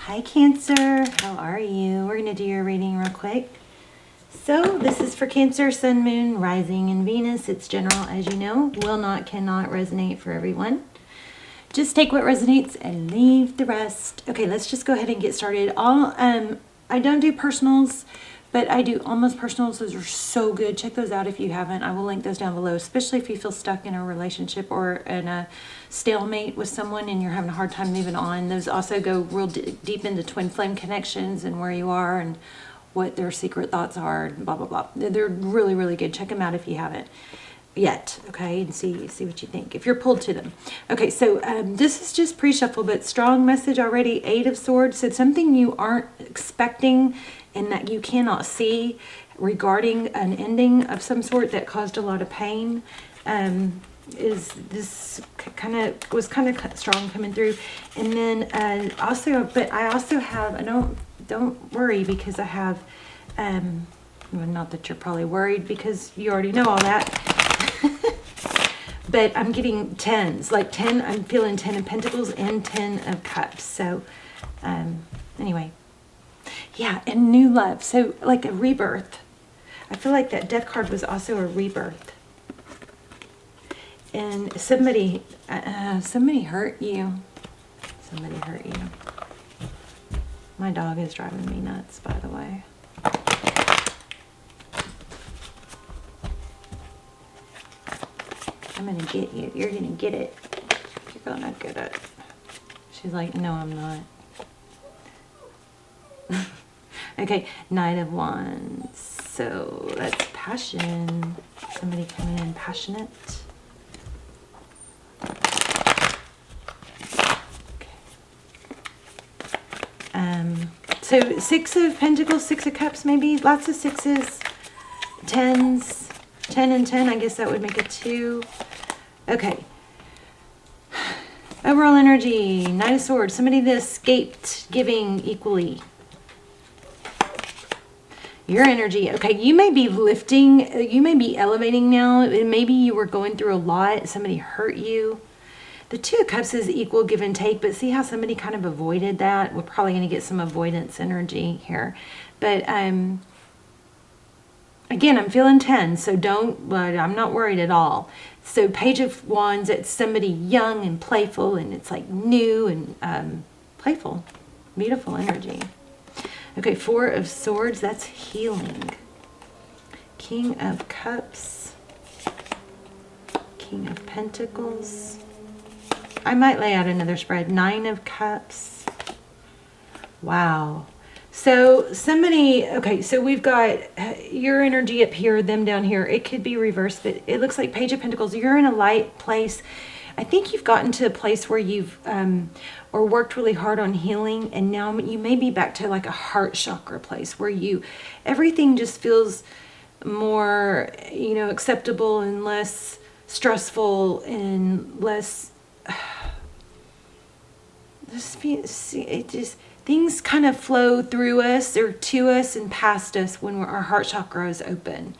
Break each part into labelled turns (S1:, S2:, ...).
S1: Hi Cancer, how are you? We're going to do your reading real quick. So this is for Cancer, Sun, Moon, Rising, and Venus. It's general, as you know. Will not, cannot resonate for everyone. Just take what resonates and leave the rest. Okay, let's just go ahead and get started. I don't do personals, but I do almost personals. Those are so good. Check those out if you haven't. I will link those down below, especially if you feel stuck in a relationship or in a stalemate with someone and you're having a hard time moving on. Those also go real deep into twin flame connections and where you are and what their secret thoughts are and blah, blah, blah. They're really, really good. Check them out if you haven't yet, okay, and see what you think if you're pulled to them. Okay, so this is just pre-shuffle, but strong message already. 8 of Swords. So something you aren't expecting and that you cannot see regarding an ending of some sort that caused a lot of pain. Is this was kind of strong coming through. And then also, but I also have, don't worry, because I have well, not that you're probably worried because you already know all that. But I'm getting 10s, like 10, I'm feeling 10 of Pentacles and 10 of Cups. So anyway, yeah, and new love. So like a rebirth. I feel like that Death card was also a rebirth. And somebody hurt you. Somebody hurt you. My dog is driving me nuts, by the way. I'm gonna get you. You're gonna get it. You're gonna get it. She's like, no, I'm not. Okay, Knight of Wands. So that's passion. Somebody coming in passionate. So 6 of Pentacles, 6 of Cups, maybe. Lots of 6s, 10s, 10 and 10. I guess that would make a 2. Okay. Overall energy, Knight of Swords. Somebody that escaped giving equally. Your energy. Okay, you may be lifting. You may be elevating now. Maybe you were going through a lot. Somebody hurt you. The 2 of Cups is equal give and take, but see how somebody kind of avoided that? We're probably going to get some avoidance energy here. But again, I'm feeling 10, so I'm not worried at all. So Page of Wands, it's somebody young and playful, and it's like new and playful. Beautiful energy. Okay, 4 of Swords, that's healing. King of Cups. King of Pentacles. I might lay out another spread. 9 of Cups. Wow. So somebody, okay, so we've got your energy up here, them down here. It could be reversed, but it looks like Page of Pentacles. You're in a light place. I think you've gotten to a place where you've or worked really hard on healing, and now you may be back to like a heart chakra place where everything just feels more, acceptable and less stressful and less things kind of flow through us or to us and past us when our heart chakra is open,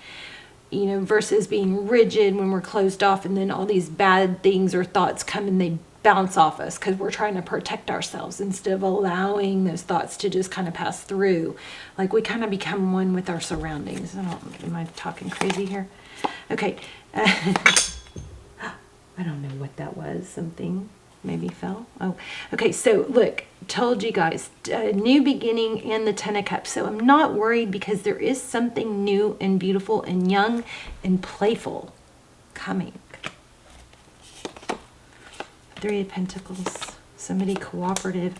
S1: versus being rigid when we're closed off, and then all these bad things or thoughts come and they bounce off us because we're trying to protect ourselves instead of allowing those thoughts to just kind of pass through. Like we kind of become one with our surroundings. Am I talking crazy here? Okay. I don't know what that was. Something maybe fell. Oh, okay. So look, told you guys, new beginning and the 10 of Cups. So I'm not worried because there is something new and beautiful and young and playful coming. 3 of Pentacles. Somebody cooperative.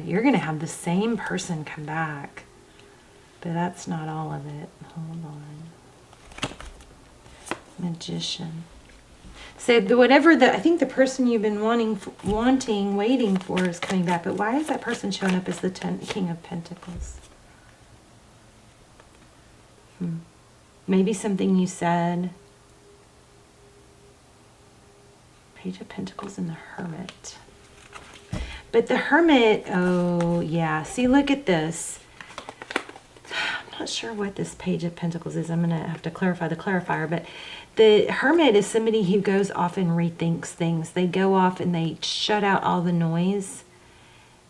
S1: You're going to have the same person come back. But that's not all of it. Hold on. Magician. So I think the person you've been waiting for is coming back. But why is that person showing up as the King of Pentacles? Maybe something you said. Page of Pentacles and the Hermit. But the Hermit, oh yeah. See, look at this. I'm not sure what this Page of Pentacles is. I'm going to have to clarify the clarifier, but the Hermit is somebody who goes off and rethinks things. They go off and they shut out all the noise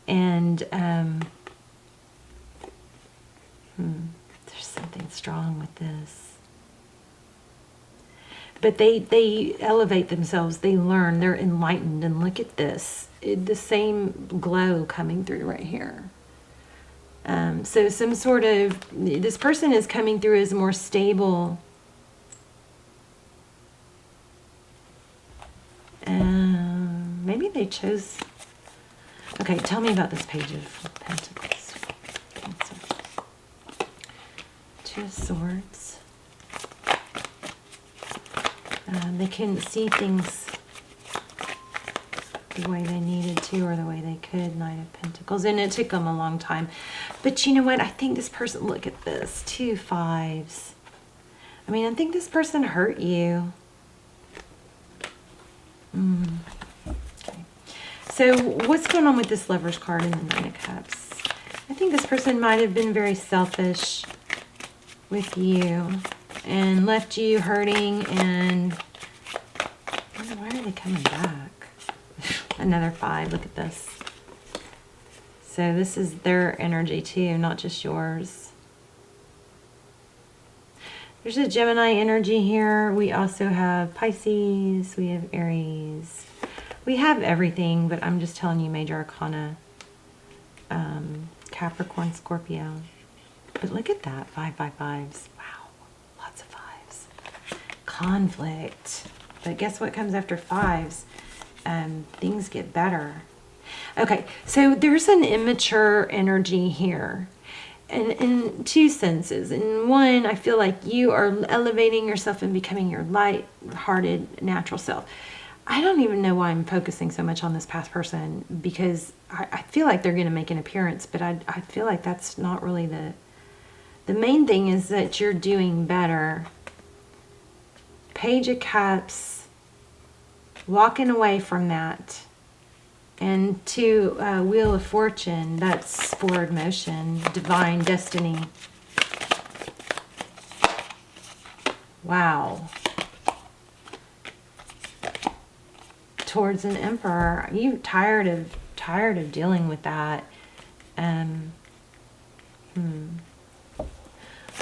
S1: And there's something strong with this. But they elevate themselves. They learn. They're enlightened. And look at this. The same glow coming through right here. So some sort of... This person is coming through as more stable. Maybe they chose... Okay, tell me about this Page of Pentacles. Cancer. Two of Swords. They couldn't see things the way they needed to or the way they could. Knight of Pentacles. And it took them a long time. But you know what? I think this person... Look at this. 2 5s. I mean, I think this person hurt you. Okay. So what's going on with this Lover's card and the Nine of Cups? I think this person might have been very selfish with you and left you hurting, and I wonder, why are they coming back? Another 5. Look at this. So this is their energy too, not just yours. There's a Gemini energy here. We also have Pisces. We have Aries. We have everything, but I'm just telling you Major Arcana. Capricorn, Scorpio. But look at that. 5 5 5s. Wow. Lots of 5s. Conflict. But guess what comes after 5s? Things get better. Okay, so there's an immature energy here. And in 2 senses. In one, I feel like you are elevating yourself and becoming your light-hearted, natural self. I don't even know why I'm focusing so much on this past person, because I feel like they're going to make an appearance, but I feel like that's not really the main thing. Is that you're doing better. Page of Cups, walking away from that. And to Wheel of Fortune, that's forward motion, divine destiny. Wow. Towards an Emperor. Are you tired of dealing with that?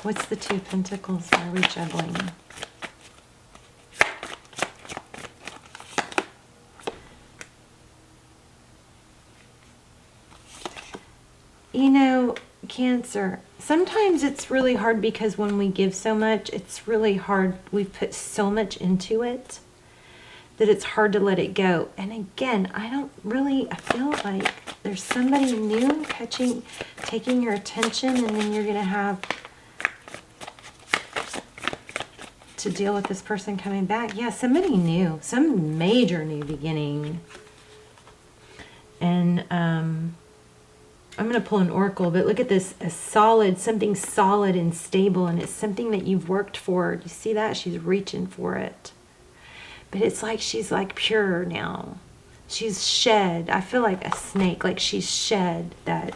S1: What's the 2 Pentacles? Why are we juggling? You know, Cancer, sometimes it's really hard because when we give so much, it's really hard. We've put so much into it that it's hard to let it go. And again, I feel like there's somebody new taking your attention, and then you're going to have to deal with this person coming back. Yeah, somebody new, some major new beginning. And, I'm going to pull an oracle, but look at this, something solid and stable, and it's something that you've worked for. You see that? She's reaching for it. But it's like she's like pure now. She's shed. I feel like a snake, like she's shed that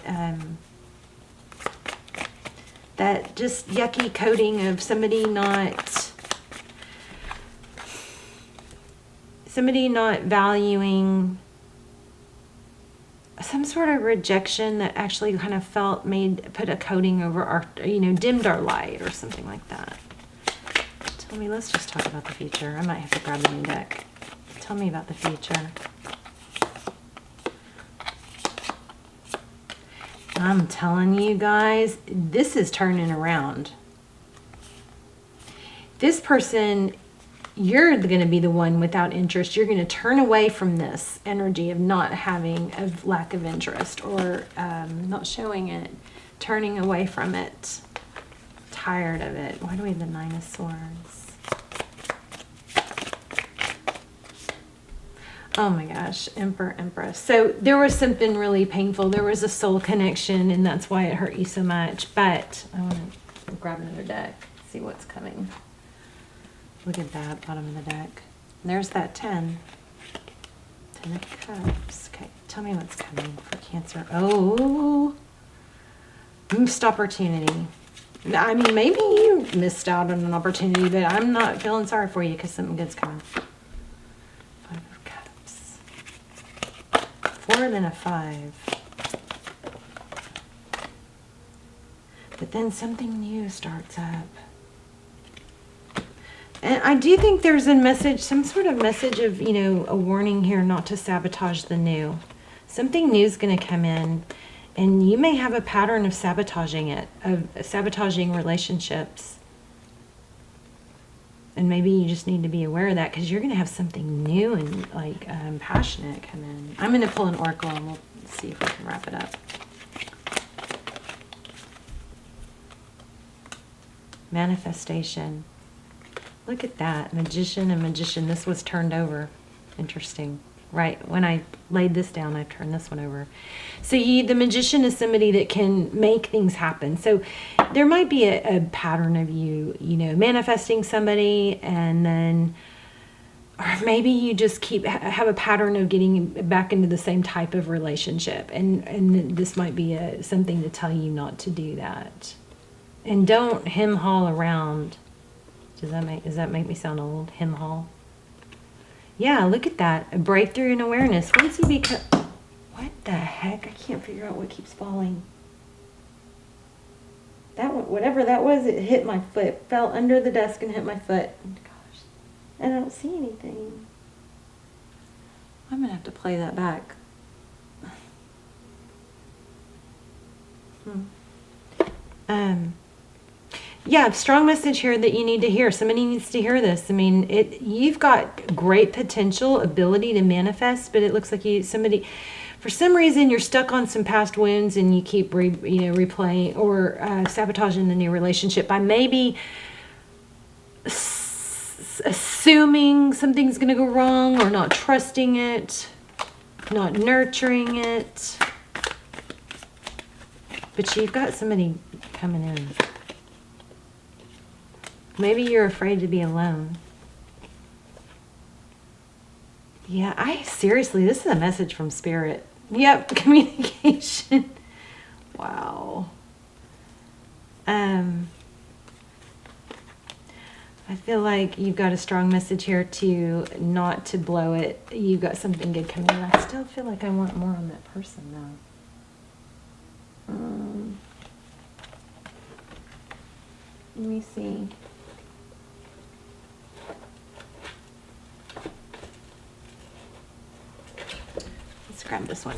S1: just yucky coating of somebody not valuing, some sort of rejection that actually kind of put a coating over our, dimmed our light or something like that. Tell me, let's just talk about the future. I might have to grab a new deck. Tell me about the future. I'm telling you guys, this is turning around. This person, you're going to be the one without interest. You're going to turn away from this energy of of lack of interest, or not showing it, turning away from it. Tired of it. Why do we have the 9 of Swords? Oh my gosh, Emperor, Empress. So there was something really painful. There was a soul connection, and that's why it hurt you so much. But I want to grab another deck, see what's coming. Look at that, bottom of the deck. There's that 10. 10 of Cups. Okay, tell me what's coming for Cancer. Oh, missed opportunity. I mean, maybe you missed out on an opportunity, but I'm not feeling sorry for you because something good's coming. 5 of Cups. 4 and then a 5. But then something new starts up. And I do think there's a message, some sort of message of, you know, a warning here not to sabotage the new. Something new is going to come in, and you may have a pattern of sabotaging it, of sabotaging relationships. And maybe you just need to be aware of that, because you're going to have something new and like passionate come in. I'm going to pull an oracle and we'll see if we can wrap it up. Manifestation. Look at that. Magician and magician. This was turned over. Interesting. Right. When I laid this down, I turned this one over. So the magician is somebody that can make things happen. So there might be a pattern of you know, manifesting somebody, and then, or maybe you just have a pattern of getting back into the same type of relationship. And this might be something to tell you not to do that. And don't hem-haul around. Does that make me sound old? Hem-haul? Yeah, look at that. A breakthrough in awareness. Once you become... What the heck? I can't figure out what keeps falling. That one, whatever that was, it hit my foot. Fell under the desk and hit my foot. Gosh. I don't see anything. I'm going to have to play that back. Yeah, strong message here that you need to hear. Somebody needs to hear this. I mean, you've got great potential, ability to manifest, but it looks like for some reason, you're stuck on some past wounds, and you keep replaying or sabotaging the new relationship by maybe assuming something's going to go wrong, or not trusting it, not nurturing it. But you've got somebody coming in. Maybe you're afraid to be alone. Yeah, seriously, this is a message from Spirit. Yep, communication. Wow. I feel like you've got a strong message here to not to blow it. You've got something good coming in. I still feel like I want more on that person, though. Let me see. Let's grab this one.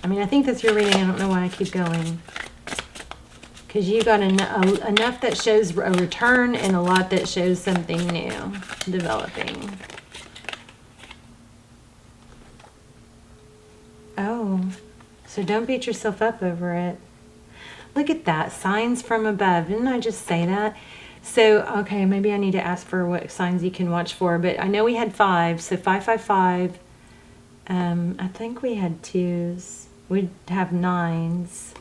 S1: I mean, I think that's your reading. I don't know why I keep going. Because you got enough that shows a return and a lot that shows something new developing. Oh, so don't beat yourself up over it. Look at that. Signs from above. Didn't I just say that? So, okay, maybe I need to ask for what signs you can watch for. But I know we had 5. So 555. I think we had 2s. We'd have 9s.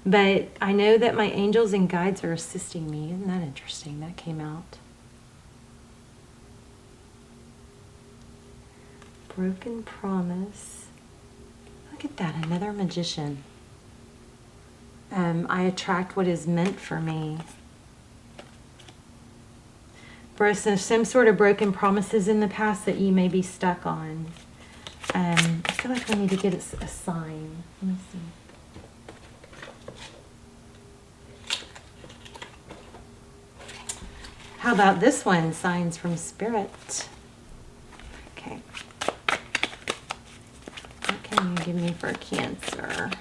S1: But I know that my angels and guides are assisting me. Isn't that interesting? That came out. Broken promise. Look at that. Another magician. I attract what is meant for me. Some sort of broken promises in the past that you may be stuck on. I feel like we need to get a sign. Let me see. How about this one? Signs from Spirit. Okay. What can you give me for Cancer?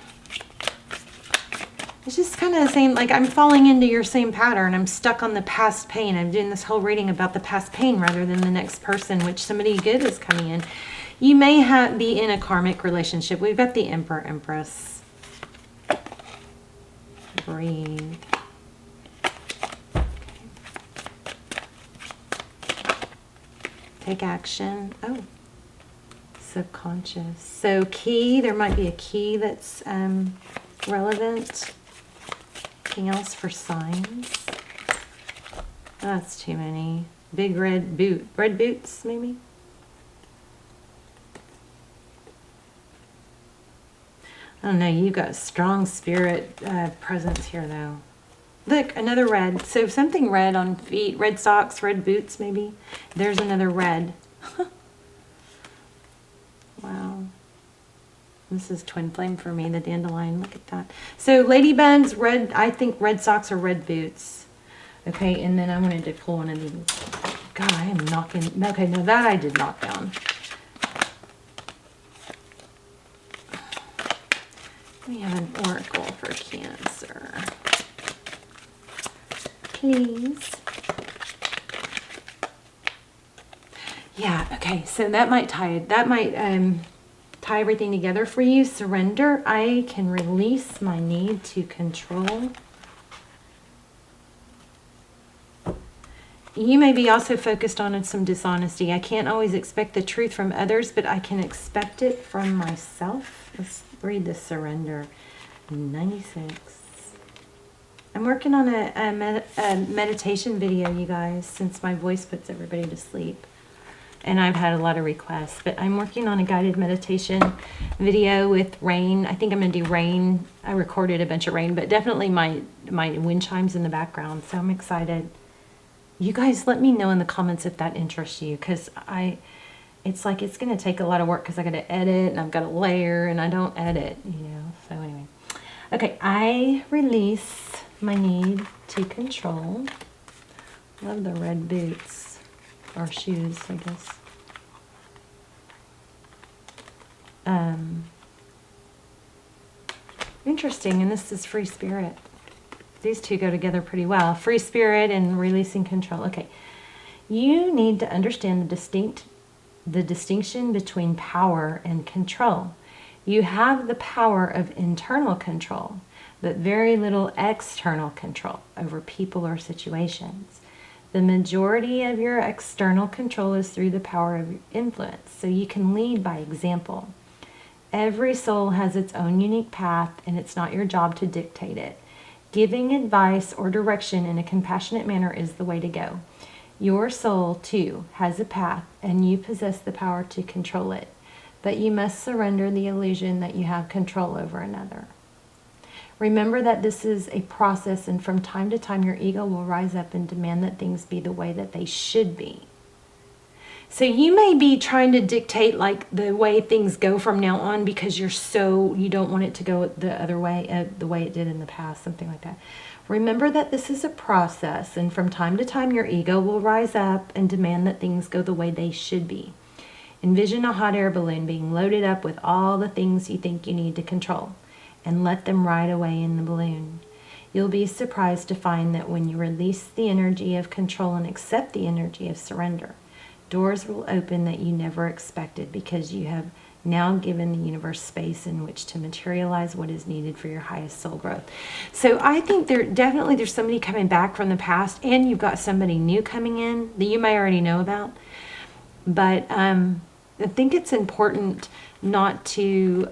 S1: It's just kind of the same, like I'm falling into your same pattern. I'm stuck on the past pain. I'm doing this whole reading about the past pain rather than the next person, which somebody good is coming in. You may be in a karmic relationship. We've got the Emperor, Empress. Breathe. Take action. Oh, subconscious. So key, there might be a key that's relevant. Anything else for signs? That's too many. Big red boot. Red boots, maybe? I don't know. You've got strong spirit presence here, though. Look, another red. So something red on feet. Red socks, red boots, maybe. There's another red. Wow. This is twin flame for me, the dandelion. Look at that. So ladybugs, red, I think red socks or red boots. Okay, and then I wanted to pull one of these. God, I am knocking. Okay, no, that I did knock down. We have an oracle for Cancer. Please. Yeah, okay, so that might tie everything together for you. Surrender. I can release my need to control. You may be also focused on some dishonesty. I can't always expect the truth from others, but I can expect it from myself. Let's read the surrender. 96. I'm working on a meditation video, you guys, since my voice puts everybody to sleep. And I've had a lot of requests, but I'm working on a guided meditation video with rain. I think I'm going to do rain. I recorded a bunch of rain, but definitely my wind chimes in the background, so I'm excited. You guys let me know in the comments if that interests you, because it's like it's going to take a lot of work because I got to edit and I've got to layer and I don't edit, you know. So anyway. Okay, I release my need to control. Love the red boots or shoes, I guess. Interesting, and this is free spirit. These two go together pretty well. Free spirit and releasing control. Okay. You need to understand the distinction between power and control. You have the power of internal control, but very little external control over people or situations. The majority of your external control is through the power of influence, so you can lead by example. Every soul has its own unique path, and it's not your job to dictate it. Giving advice or direction in a compassionate manner is the way to go. Your soul, too, has a path, and you possess the power to control it. But you must surrender the illusion that you have control over another. Remember that this is a process, and from time to time your ego will rise up and demand that things be the way that they should be. So you may be trying to dictate like the way things go from now on because you don't want it to go the other way, the way it did in the past, something like that. Remember that this is a process, and from time to time your ego will rise up and demand that things go the way they should be. Envision a hot air balloon being loaded up with all the things you think you need to control, and let them ride away in the balloon. You'll be surprised to find that when you release the energy of control and accept the energy of surrender, doors will open that you never expected because you have now given the universe space in which to materialize what is needed for your highest soul growth. So I think there's somebody coming back from the past, and you've got somebody new coming in that you may already know about. But I think it's important not to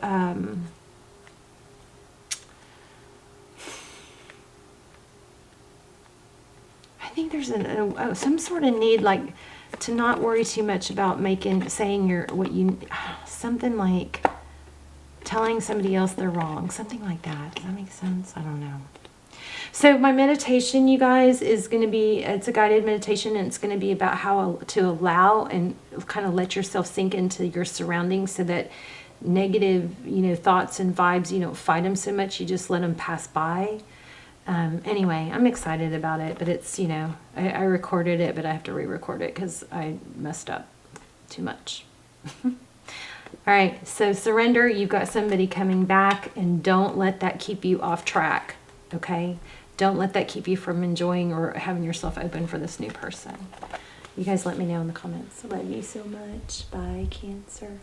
S1: I think there's some sort of need, like, to not worry too much about something like telling somebody else they're wrong, something like that. Does that make sense? I don't know. So my meditation, you guys, is going to be, it's a guided meditation, and it's going to be about how to allow and kind of let yourself sink into your surroundings so that negative, thoughts and vibes, you don't fight them so much, you just let them pass by. Anyway, I'm excited about it, but it's, I recorded it, but I have to re-record it because I messed up too much. All right, so surrender. You've got somebody coming back, and don't let that keep you off track, okay? Don't let that keep you from enjoying or having yourself open for this new person. You guys let me know in the comments. I love you so much. Bye, Cancer.